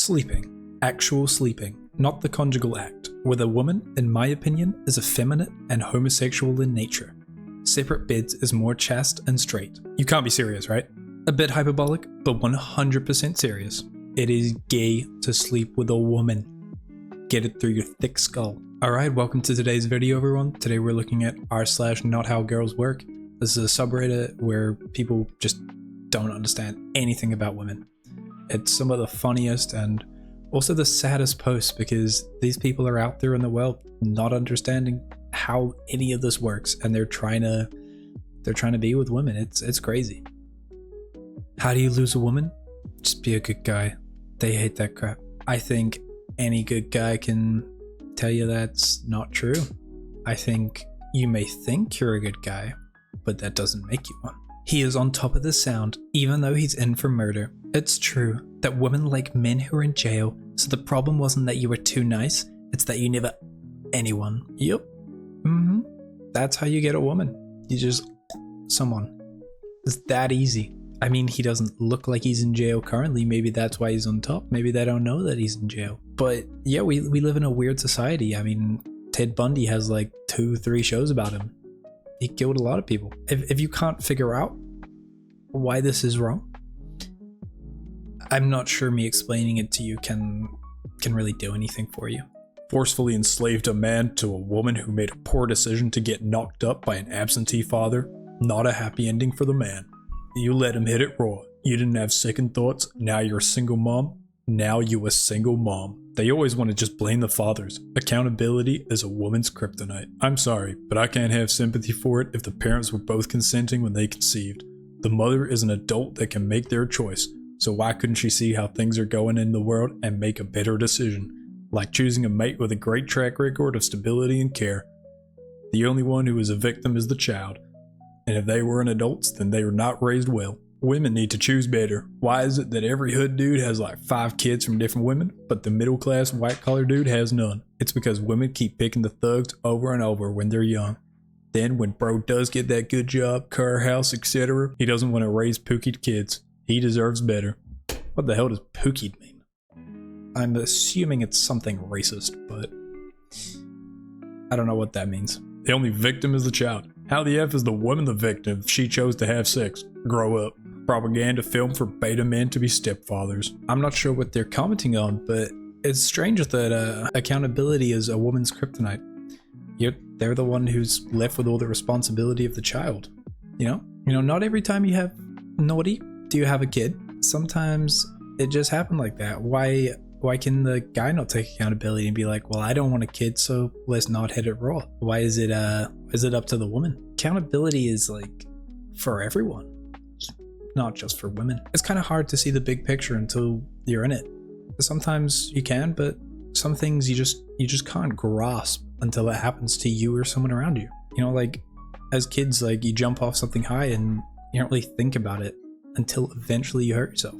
Sleeping. Actual sleeping. Not the conjugal act, where the woman, in my opinion, is effeminate and homosexual in nature. Separate beds is more chaste and straight. You can't be serious, right? A bit hyperbolic, but 100% serious. It is gay to sleep with a woman. Get it through your thick skull. Alright, welcome to today's video, everyone. Today we're looking at r/NotHowGirlsWork. This is a subreddit where people just don't understand anything about women. It's some of the funniest and also the saddest posts because these people are out there in the world not understanding how any of this works, and they're trying to be with women. It's crazy. How do you lose a woman? Just be a good guy. They hate that crap. I think any good guy can tell you that's not true. I think you may think you're a good guy, but that doesn't make you one. He is on top of the sound, even though he's in for murder. It's true that women like men who are in jail, so the problem wasn't that you were too nice, it's that you never anyone. Yep. That's how you get a woman. You just someone. It's that easy. I mean, he doesn't look like he's in jail currently. Maybe that's why he's on top. Maybe they don't know that he's in jail. But yeah, we live in a weird society. I mean, Ted Bundy has like 2-3 shows about him. He killed a lot of people. If you can't figure out why this is wrong, I'm not sure me explaining it to you can really do anything for you. Forcefully enslaved a man to a woman who made a poor decision to get knocked up by an absentee father. Not a happy ending for the man. You let him hit it raw. You didn't have second thoughts. Now you're a single mom. Now you a single mom. They always want to just blame the fathers. Accountability is a woman's kryptonite. I'm sorry, but I can't have sympathy for it if the parents were both consenting when they conceived. The mother is an adult that can make their choice, so why couldn't she see how things are going in the world and make a better decision? Like choosing a mate with a great track record of stability and care. The only one who is a victim is the child. And if they weren't adults, then they were not raised well. Women need to choose better. Why is it that every hood dude has like 5 kids from different women, but the middle class white collar dude has none? It's because women keep picking the thugs over and over when they're young. Then when bro does get that good job, car, house, etc., he doesn't want to raise pookied kids. He deserves better. What the hell does pookied mean? I'm assuming it's something racist, but I don't know what that means. The only victim is the child. How the F is the woman the victim if she chose to have sex? Grow up. Propaganda film for beta men to be stepfathers. I'm not sure what they're commenting on, but it's strange that accountability is a woman's kryptonite. They're the one who's left with all the responsibility of the child. You know, not every time you have naughty do you have a kid. Sometimes it just happened like that. Why can the guy not take accountability and be like, well, I don't want a kid, so let's not hit it raw? Why is it up to the woman? Accountability is like for everyone, not just for women. It's kind of hard to see the big picture until you're in it. Sometimes you can, but some things you just can't grasp until it happens to you or someone around you. You know, like as kids, like you jump off something high and you don't really think about it until eventually you hurt yourself.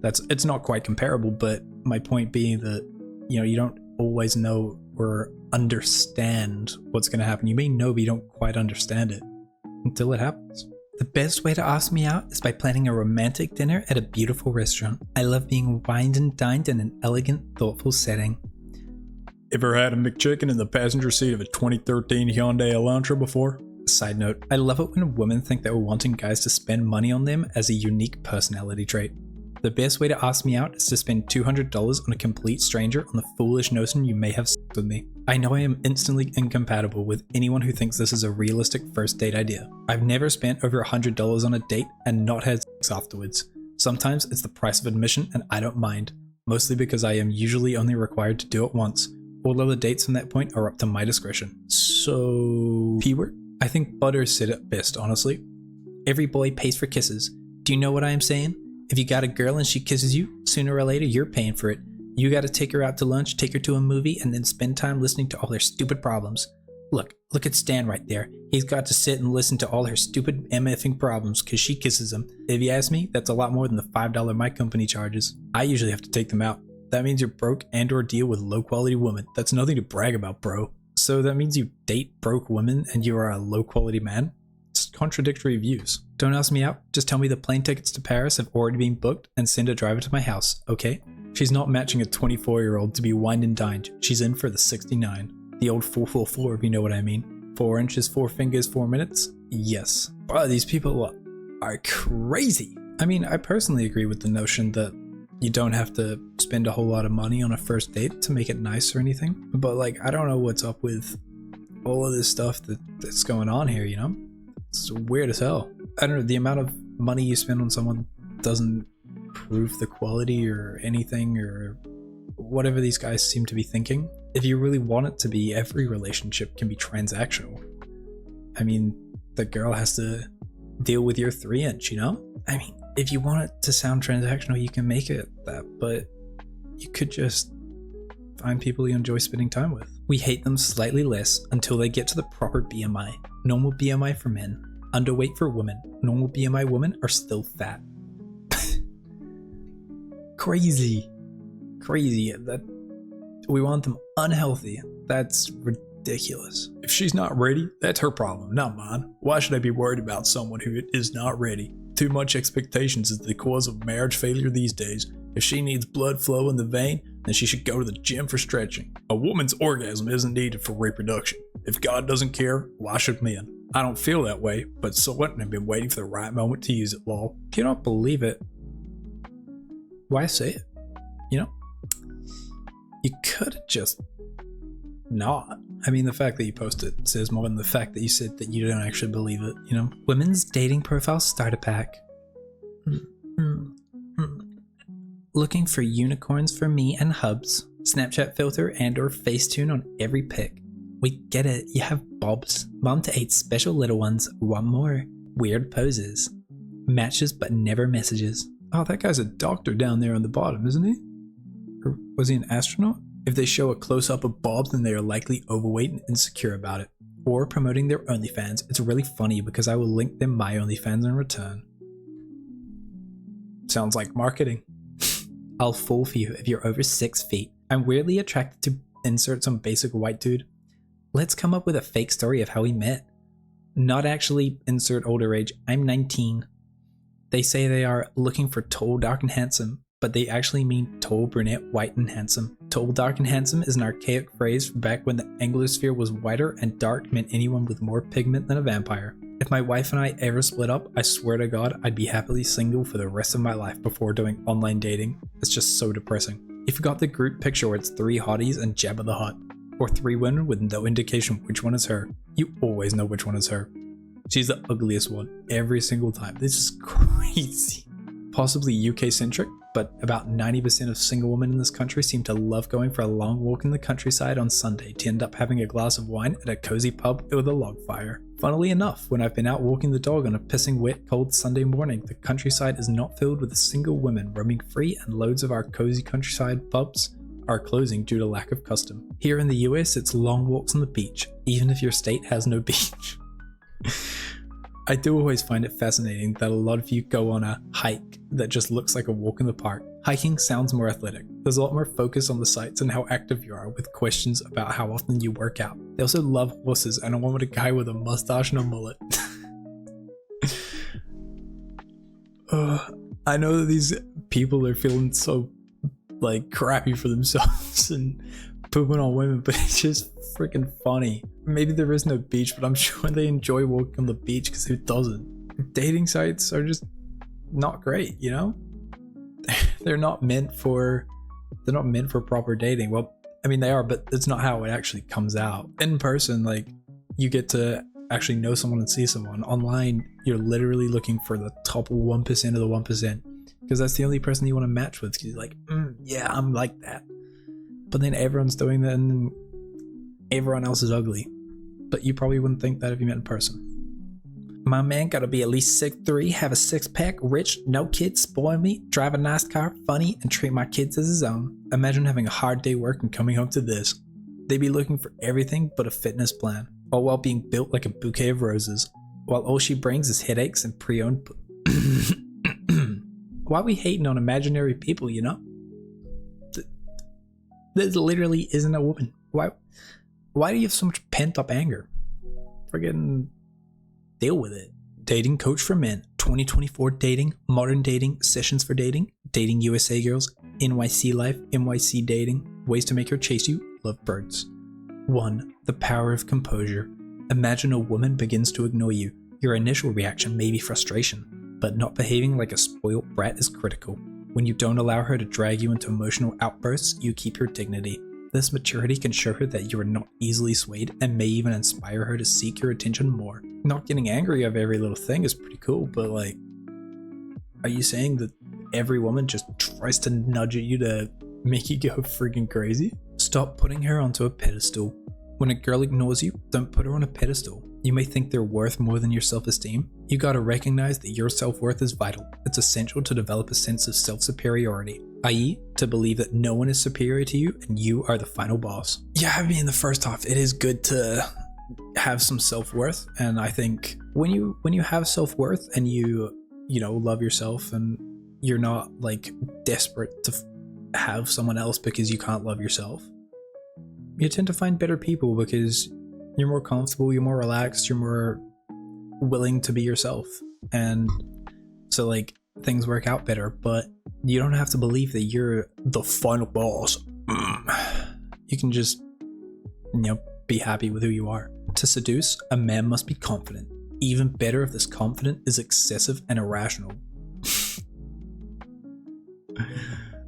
It's not quite comparable, but my point being that, you know, you don't always know or understand what's going to happen. You may know, but you don't quite understand it until it happens. The best way to ask me out is by planning a romantic dinner at a beautiful restaurant. I love being wined and dined in an elegant, thoughtful setting. Ever had a McChicken in the passenger seat of a 2013 Hyundai Elantra before? Side note, I love it when women think that we're wanting guys to spend money on them as a unique personality trait. The best way to ask me out is to spend $200 on a complete stranger on the foolish notion you may have sex with me. I know I am instantly incompatible with anyone who thinks this is a realistic first date idea. I've never spent over $100 on a date and not had sex afterwards. Sometimes it's the price of admission and I don't mind, mostly because I am usually only required to do it once. All other dates from that point are up to my discretion. So, P-word? I think Butter said it best, honestly. Every boy pays for kisses. Do you know what I am saying? If you got a girl and she kisses you, sooner or later you're paying for it. You gotta take her out to lunch, take her to a movie, and then spend time listening to all her stupid problems. Look at Stan right there. He's got to sit and listen to all her stupid MFing problems because she kisses him. If you ask me, that's a lot more than the $5 my company charges. I usually have to take them out. That means you're broke and or deal with low quality women. That's nothing to brag about, bro. So that means you date broke women and you are a low quality man? It's contradictory views. Don't ask me out, just tell me the plane tickets to Paris have already been booked and send a driver to my house, okay? She's not matching a 24-year-old to be wined and dined. She's in for the 69. The old 444, if you know what I mean. 4 inches, 4 fingers, 4 minutes? Yes. Wow, these people are crazy. I mean, I personally agree with the notion that you don't have to spend a whole lot of money on a first date to make it nice or anything. But like, I don't know what's up with all of this stuff that's going on here, you know? It's weird as hell. I don't know, the amount of money you spend on someone doesn't prove the quality or anything or whatever these guys seem to be thinking. If you really want it to be, every relationship can be transactional. I mean, the girl has to deal with your 3-inch, you know? I mean, if you want it to sound transactional, you can make it that, but you could just find people you enjoy spending time with. We hate them slightly less until they get to the proper BMI. Normal BMI for men, underweight for women. Normal BMI women are still fat. Crazy. That we want them unhealthy. That's ridiculous. If she's not ready, that's her problem, not mine. Why should I be worried about someone who is not ready? Too much expectations is the cause of marriage failure these days. If she needs blood flow in the vein, then she should go to the gym for stretching. A woman's orgasm isn't needed for reproduction. If God doesn't care, why should men? I don't feel that way, but so what? I've been waiting for the right moment to use it, lol. If you don't believe it, why say it? You know? You could just not. I mean, the fact that you posted it says more than the fact that you said that you don't actually believe it, you know? Women's dating profile starter pack. Looking for unicorns for me and hubs. Snapchat filter and or Facetune on every pic. We get it, you have bobs. Mom to 8 special little ones, one more. Weird poses. Matches but never messages. Oh, that guy's a doctor down there on the bottom, isn't he? Or was he an astronaut? If they show a close-up of Bob, then they are likely overweight and insecure about it. Or promoting their OnlyFans. It's really funny because I will link them my OnlyFans in return. Sounds like marketing. I'll fall for you if you're over 6 feet. I'm weirdly attracted to insert some basic white dude. Let's come up with a fake story of how we met. Not actually insert older age. I'm 19. They say they are looking for tall, dark, and handsome, but they actually mean tall, brunette, white, and handsome. Tall, dark, and handsome is an archaic phrase from back when the Anglosphere was whiter and dark meant anyone with more pigment than a vampire. If my wife and I ever split up, I swear to God, I'd be happily single for the rest of my life before doing online dating. It's just so depressing. If you got the group picture where it's 3 hotties and Jabba the Hutt, or 3 women with no indication which one is her, you always know which one is her. She's the ugliest one every single time. This is crazy. Possibly UK centric, but about 90% of single women in this country seem to love going for a long walk in the countryside on Sunday to end up having a glass of wine at a cozy pub with a log fire. Funnily enough, when I've been out walking the dog on a pissing wet cold Sunday morning, the countryside is not filled with single women roaming free, and loads of our cozy countryside pubs are closing due to lack of custom. Here in the US, it's long walks on the beach, even if your state has no beach. I do always find it fascinating that a lot of you go on a hike that just looks like a walk in the park. Hiking sounds more athletic. There's a lot more focus on the sights and how active you are, with questions about how often you work out. They also love horses and a one with a guy with a mustache and a mullet. I know that these people are feeling so like crappy for themselves and pooping on women, but it's just freaking funny. Maybe there is no beach, but I'm sure they enjoy walking on the beach, because who doesn't? Dating sites are just not great, you know? They're not meant for proper dating. Well, I mean they are, but it's not how it actually comes out. In person, like, you get to actually know someone and see someone. Online, you're literally looking for the top 1% of the 1%, because that's the only person you want to match with. You're like, yeah, I'm like that. But then everyone's doing that and everyone else is ugly. But you probably wouldn't think that if you met in person. My man gotta be at least 6'3", have a 6-pack, rich, no kids, spoil me, drive a nice car, funny, and treat my kids as his own. Imagine having a hard day work and coming home to this. They'd be looking for everything but a fitness plan, all while being built like a bouquet of roses, while all she brings is headaches and pre-owned Why are we hating on imaginary people, you know? There literally isn't a woman. Why do you have so much pent up anger? Friggin' deal with it. Dating coach for men, 2024 dating, modern dating, sessions for dating, dating USA girls, NYC life, NYC dating, ways to make her chase you, lovebirds. 1. The power of composure. Imagine a woman begins to ignore you. Your initial reaction may be frustration, but not behaving like a spoiled brat is critical. When you don't allow her to drag you into emotional outbursts, you keep your dignity. This maturity can show her that you are not easily swayed and may even inspire her to seek your attention more. Not getting angry over every little thing is pretty cool, but like, are you saying that every woman just tries to nudge at you to make you go freaking crazy? Stop putting her onto a pedestal. When a girl ignores you, don't put her on a pedestal. You may think they're worth more than your self-esteem. You gotta recognize that your self-worth is vital. It's essential to develop a sense of self-superiority, i.e. to believe that no one is superior to you and you are the final boss. Yeah, I mean, in the first half, it is good to have some self-worth, and I think when you have self-worth and you love yourself and you're not like desperate to have someone else because you can't love yourself, you tend to find better people because you're more comfortable, you're more relaxed, you're more willing to be yourself, and so like things work out better. But you don't have to believe that you're the final boss. You can just be happy with who you are. To seduce, a man must be confident. Even better if this confidence is excessive and irrational.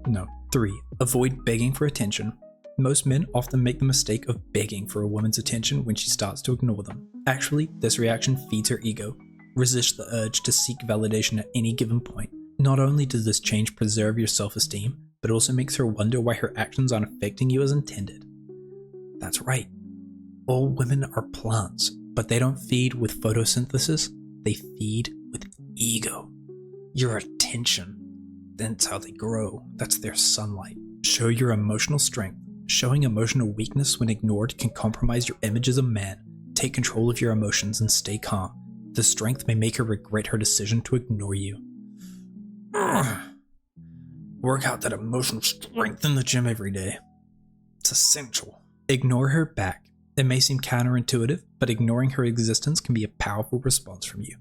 No. 3. Avoid begging for attention. Most men often make the mistake of begging for a woman's attention when she starts to ignore them. Actually, this reaction feeds her ego. Resist the urge to seek validation at any given point. Not only does this change preserve your self-esteem, but also makes her wonder why her actions aren't affecting you as intended. That's right. All women are plants, but they don't feed with photosynthesis, they feed with ego. Your attention. That's how they grow. That's their sunlight. Show your emotional strength. Showing emotional weakness when ignored can compromise your image as a man. Take control of your emotions and stay calm. The strength may make her regret her decision to ignore you. Work out that emotional strength in the gym every day. It's essential. Ignore her back. It may seem counterintuitive, but ignoring her existence can be a powerful response from you.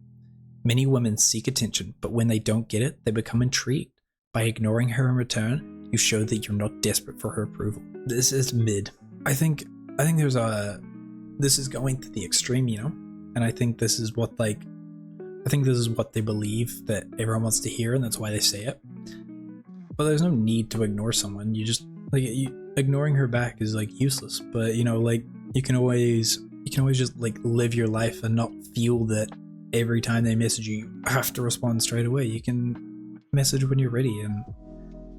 Many women seek attention, but when they don't get it, they become intrigued. By ignoring her in return, you show that you're not desperate for her approval. This is mid. I think this is going to the extreme, and I think this is what they believe that everyone wants to hear, and that's why they say it. But there's no need to ignore someone. You just ignoring her back is like useless. But you can always just like live your life and not feel that every time they message you, you have to respond straight away. You can message when you're ready, and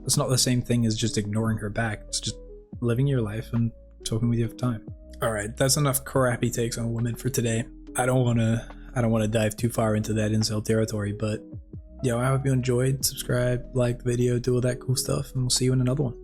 it's not the same thing as just ignoring her back. It's just living your life and talking with you for time. All right, that's enough crappy takes on women for today. I don't want to dive too far into that incel territory, but I hope you enjoyed. Subscribe, like the video, do all that cool stuff, and we'll see you in another one.